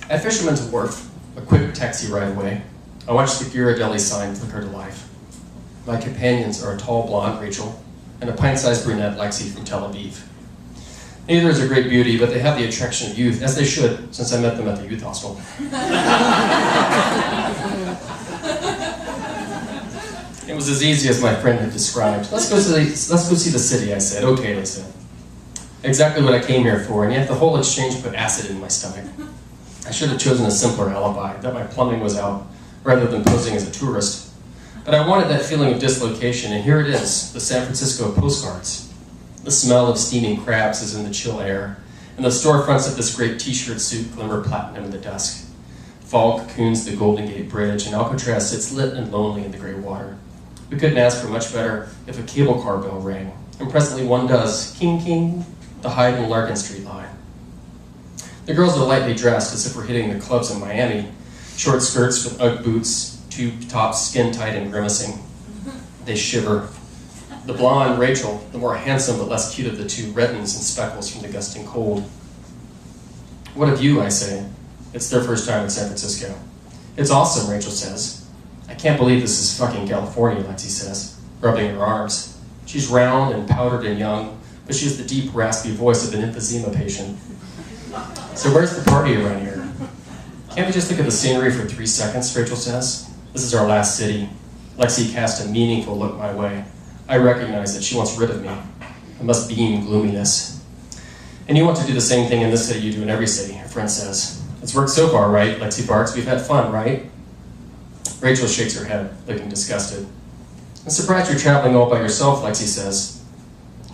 At Fisherman's Wharf, a quick taxi ride away, I watched the Ghirardelli sign flicker to life. My companions are a tall blonde, Rachel, and a pint-sized brunette, Lexi, from Tel Aviv. Neither is a great beauty, but they have the attraction of youth, as they should, since I met them at the youth hostel. It was as easy as my friend had described. Let's go see the city, I said. Okay, they said. Exactly what I came here for, and yet the whole exchange put acid in my stomach. I should have chosen a simpler alibi, that my plumbing was out, rather than posing as a tourist. But I wanted that feeling of dislocation, and here it is, the San Francisco postcards. The smell of steaming crabs is in the chill air, and the storefronts of this great t-shirt suit glimmer platinum in the dusk. Fog cocoons the Golden Gate Bridge, and Alcatraz sits lit and lonely in the gray water. We couldn't ask for much better if a cable car bell rang, and presently one does, king king, the Haight and Larkin Street line. The girls are lightly dressed as if we're hitting the clubs in Miami, short skirts with Ugg boots, tube tops skin-tight and grimacing. They shiver. The blonde, Rachel, the more handsome but less cute of the two, reddens and speckles from the gusting cold. What of you, I say? It's their first time in San Francisco. It's awesome, Rachel says. I can't believe this is fucking California, Lexi says, rubbing her arms. She's round and powdered and young, but she has the deep, raspy voice of an emphysema patient. So where's the party around here? Can't we just look at the scenery for 3 seconds, Rachel says. This is our last city. Lexi cast a meaningful look my way. I recognize that she wants rid of me. I must beam gloominess. And you want to do the same thing in this city you do in every city, her friend says. It's worked so far, right? Lexi barks. We've had fun, right? Rachel shakes her head, looking disgusted. I'm surprised you're traveling all by yourself, Lexi says.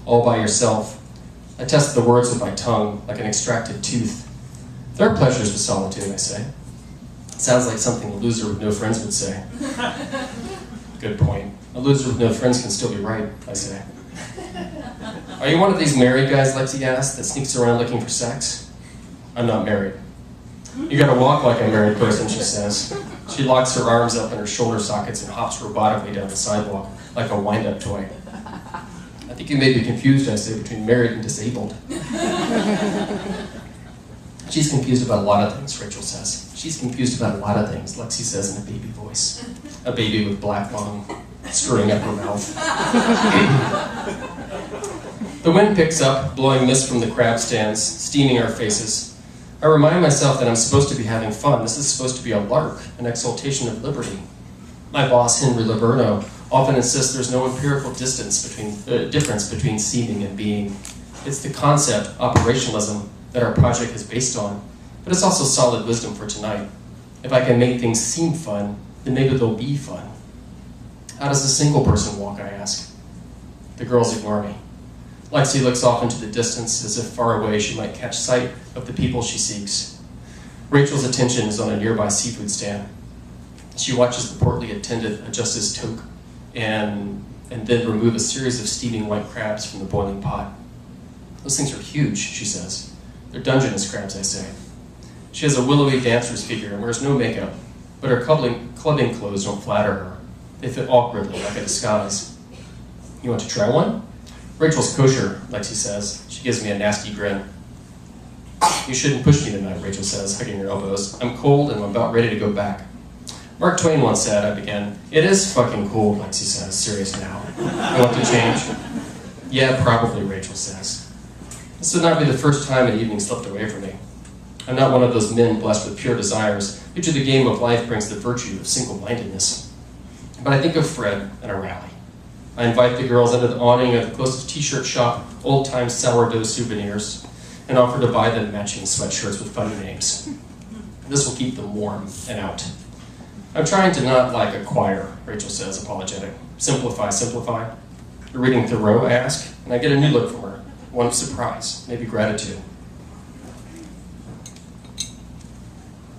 All by yourself. I test the words with my tongue, like an extracted tooth. There are pleasures with solitude, I say. It sounds like something a loser with no friends would say. Good point. A loser with no friends can still be right, I say. Are you one of these married guys, Lexi asks, that sneaks around looking for sex? I'm not married. You gotta walk like a married person, she says. She locks her arms up in her shoulder sockets and hops robotically down the sidewalk, like a wind-up toy. I think you may be confused, I say, between married and disabled. She's confused about a lot of things, Rachel says. She's confused about a lot of things, Lexi says in a baby voice. A baby with black lung, screwing up her mouth. The wind picks up, blowing mist from the crab stands, steaming our faces. I remind myself that I'm supposed to be having fun. This is supposed to be a lark, an exaltation of liberty. My boss, Henry Liberno, often insists there's no empirical difference between seeming and being. It's the concept, operationalism, that our project is based on, but it's also solid wisdom for tonight. If I can make things seem fun, then maybe they'll be fun. How does a single person walk, I ask. The girls ignore me. Lexi looks off into the distance as if far away she might catch sight of the people she seeks. Rachel's attention is on a nearby seafood stand. She watches the portly attendant adjust his toque and then remove a series of steaming white crabs from the boiling pot. Those things are huge, she says. They're Dungeness crabs, I say. She has a willowy dancer's figure and wears no makeup, but her clubbing clothes don't flatter her. They fit awkwardly, like a disguise. You want to try one? Rachel's kosher, Lexi says. She gives me a nasty grin. You shouldn't push me tonight, Rachel says, hugging her elbows. I'm cold and I'm about ready to go back. Mark Twain once said, I began. It is fucking cold, Lexi says, serious now. You want to change? Yeah, probably, Rachel says. This would not be the first time an evening slipped away from me. I'm not one of those men blessed with pure desires, who to the game of life brings the virtue of single-mindedness. But I think of Fred and a rally. I invite the girls under the awning of the closest t-shirt shop, old-time sourdough souvenirs, and offer to buy them matching sweatshirts with funny names. This will keep them warm and out. I'm trying to not like a choir, Rachel says, apologetic. Simplify, simplify. You're reading Thoreau, I ask, and I get a new look from her, one of surprise, maybe gratitude.